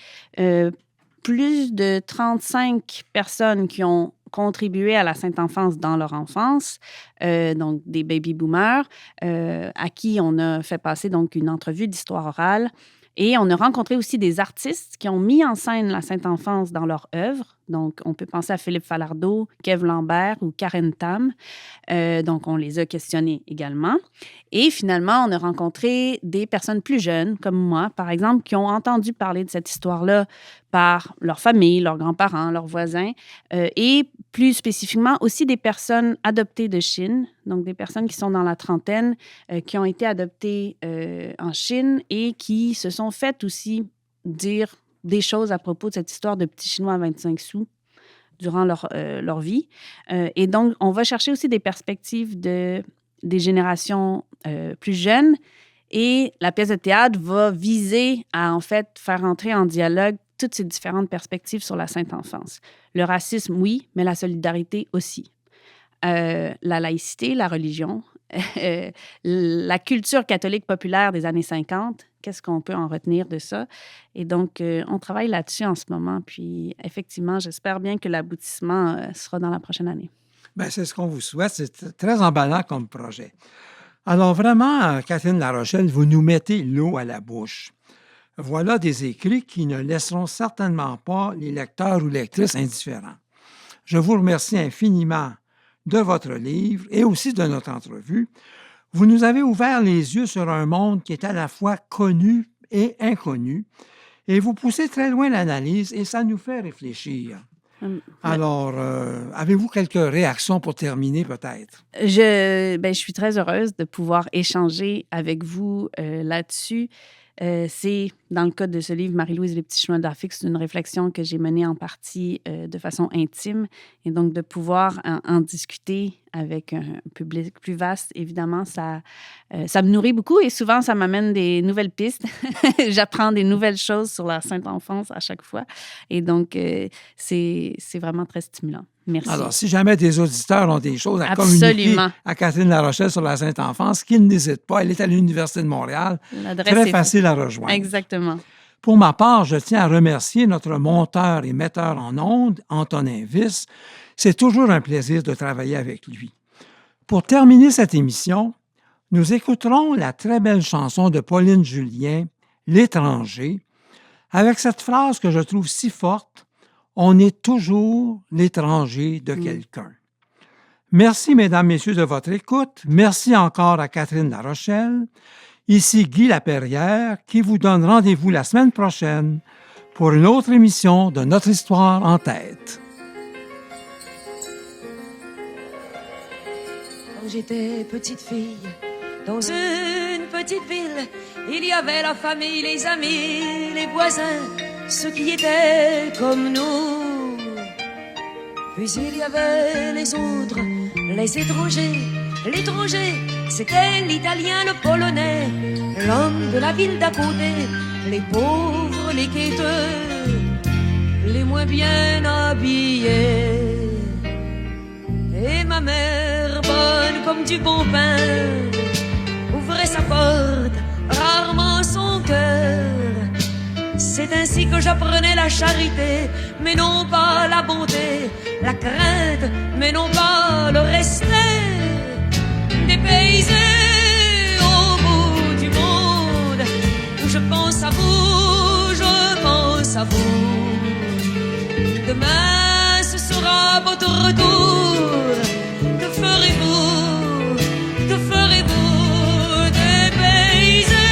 plus de 35 personnes qui ont contribué à la Sainte Enfance dans leur enfance, donc des baby-boomers, à qui on a fait passer donc une entrevue d'histoire orale. Et on a rencontré aussi des artistes qui ont mis en scène la Sainte Enfance dans leur œuvre. Donc, on peut penser à Philippe Falardeau, Kev Lambert ou Karen Tam. Donc, on les a questionnés également. Et finalement, on a rencontré des personnes plus jeunes, comme moi, par exemple, qui ont entendu parler de cette histoire-là par leur famille, leurs grands-parents, leurs voisins, et plus spécifiquement aussi des personnes adoptées de Chine, donc des personnes qui sont dans la trentaine, qui ont été adoptées en Chine et qui se sont faites aussi dire des choses à propos de cette histoire de petits Chinois à 25 sous durant leur vie. Et donc, on va chercher aussi des perspectives des générations plus jeunes. Et la pièce de théâtre va viser à, en fait, faire entrer en dialogue toutes ces différentes perspectives sur la Sainte Enfance. Le racisme, oui, mais la solidarité aussi. La laïcité, la religion, la culture catholique populaire des années 50, qu'est-ce qu'on peut en retenir de ça? Et donc, on travaille là-dessus en ce moment. Puis, effectivement, j'espère bien que l'aboutissement sera dans la prochaine année. Bien, c'est ce qu'on vous souhaite. C'est très emballant comme projet. Alors, vraiment, Catherine Larochelle, vous nous mettez l'eau à la bouche. Voilà des écrits qui ne laisseront certainement pas les lecteurs ou lectrices indifférents. Je vous remercie infiniment de votre livre et aussi de notre entrevue. Vous nous avez ouvert les yeux sur un monde qui est à la fois connu et inconnu, et vous poussez très loin l'analyse et ça nous fait réfléchir. Alors, avez-vous quelques réactions pour terminer, peut-être? Je suis très heureuse de pouvoir échanger avec vous là-dessus. C'est, dans le cas de ce livre, Marie-Louise et les petits chemins d'Afrique, c'est une réflexion que j'ai menée en partie de façon intime. Et donc, de pouvoir en discuter avec un public plus vaste, évidemment, ça me nourrit beaucoup et souvent, ça m'amène des nouvelles pistes. J'apprends des nouvelles choses sur la Sainte Enfance à chaque fois. Et donc, c'est vraiment très stimulant. Merci. Alors, si jamais des auditeurs ont des choses à Absolument. communiquer à Catherine Larochelle sur la Sainte Enfance, qu'ils n'hésitent pas. Elle est à l'Université de Montréal. L'adresse Très est facile à rejoindre. Exactement. Pour ma part, je tiens à remercier notre monteur et metteur en ondes, Antonin Vyss. C'est toujours un plaisir de travailler avec lui. Pour terminer cette émission, nous écouterons la très belle chanson de Pauline Julien, « L'étranger », avec cette phrase que je trouve si forte, « On est toujours l'étranger de quelqu'un ». Merci, mesdames, messieurs, de votre écoute. Merci encore à Catherine Larochelle. Ici Guy Laperrière qui vous donne rendez-vous la semaine prochaine pour une autre émission de Notre Histoire en tête. Quand j'étais petite fille, dans une petite ville, il y avait la famille, les amis, les voisins, ceux qui étaient comme nous. Puis il y avait les autres, les étrangers. L'étranger, c'était l'italien, le polonais, l'homme de la ville d'à côté, les pauvres, les quêteux, les moins bien habillés. Et ma mère, bonne comme du bon pain, ouvrait sa porte, rarement son cœur. C'est ainsi que j'apprenais la charité, mais non pas la bonté, la crainte, mais non pas le respect. Dépaysé au bout du monde, je pense à vous, je pense à vous. Demain ce sera votre retour. Que ferez-vous? Que ferez-vous? Dépaysé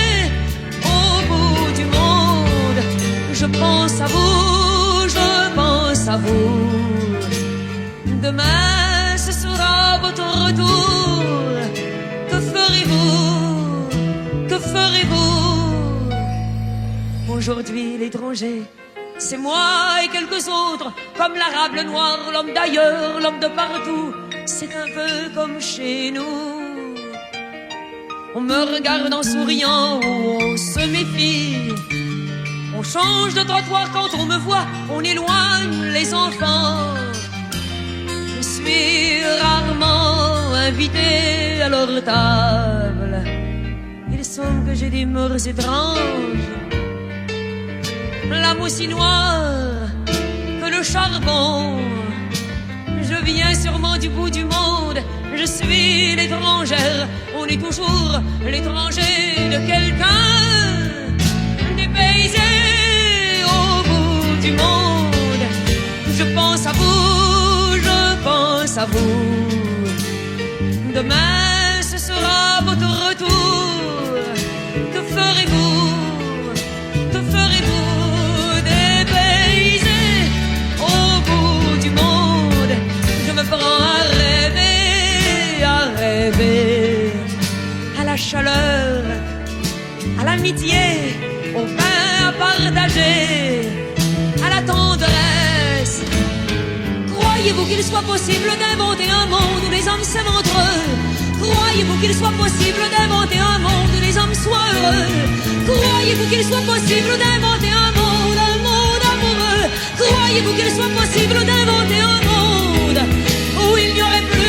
au bout du monde, je pense à vous, je pense à vous. Demain ce sera votre retour. Que ferez-vous? Aujourd'hui l'étranger, c'est moi et quelques autres, comme l'arabe, le noir, l'homme d'ailleurs, l'homme de partout. C'est un peu comme chez nous. On me regarde en souriant, on se méfie. On change de trottoir quand on me voit, on éloigne les enfants. Je suis rarement invité à leur table. Il semble que j'ai des mœurs étranges. L'âme aussi noire que le charbon. Je viens sûrement du bout du monde. Je suis l'étrangère. On est toujours l'étranger de quelqu'un. Dépaysé au bout du monde. Je pense à vous, je pense à vous. Demain ce sera votre retour. Que ferez-vous? Que ferez-vous? Dépaysé au bout du monde. Je me prends à rêver à la chaleur, à l'amitié, au pain à partager, à la tendresse. Croyez-vous qu'il soit possible d'inventer un monde où les hommes s'aiment entre eux? Croyez-vous qu'il soit possible d'inventer un monde où les hommes soient heureux? Croyez-vous qu'il soit possible d'inventer un monde amoureux? Croyez-vous qu'il soit possible d'inventer un monde où il n'y aurait plus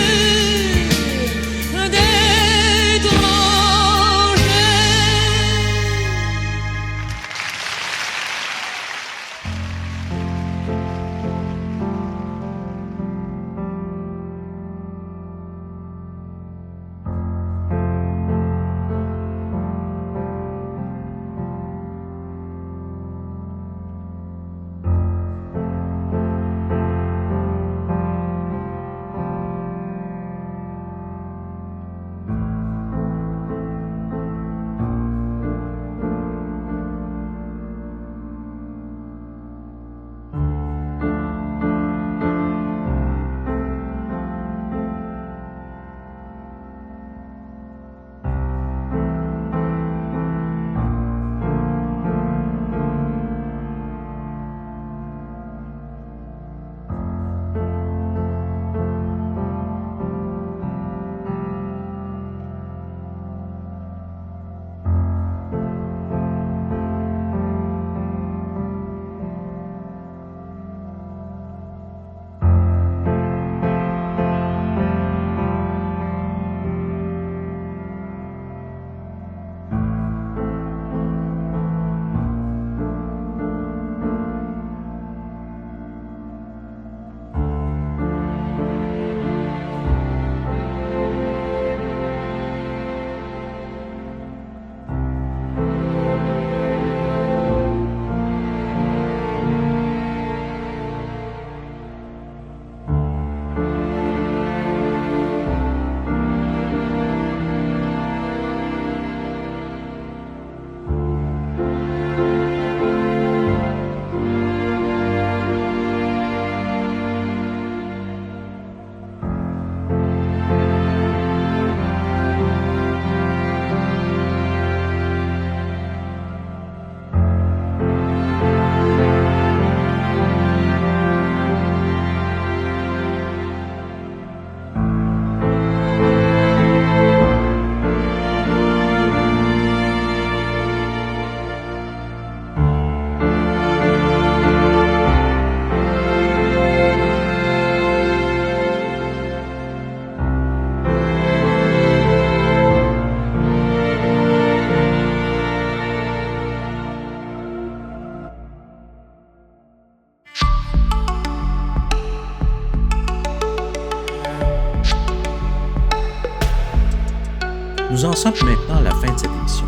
Nous en sommes maintenant à la fin de cette émission.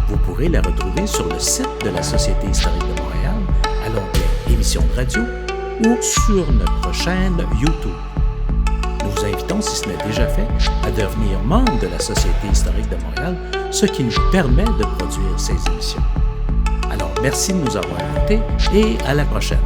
Vous pourrez la retrouver sur le site de la Société historique de Montréal, à l'onglet Émissions de radio ou sur notre chaîne YouTube. Nous vous invitons, si ce n'est déjà fait, à devenir membre de la Société historique de Montréal, ce qui nous permet de produire ces émissions. Alors, merci de nous avoir écoutés et à la prochaine.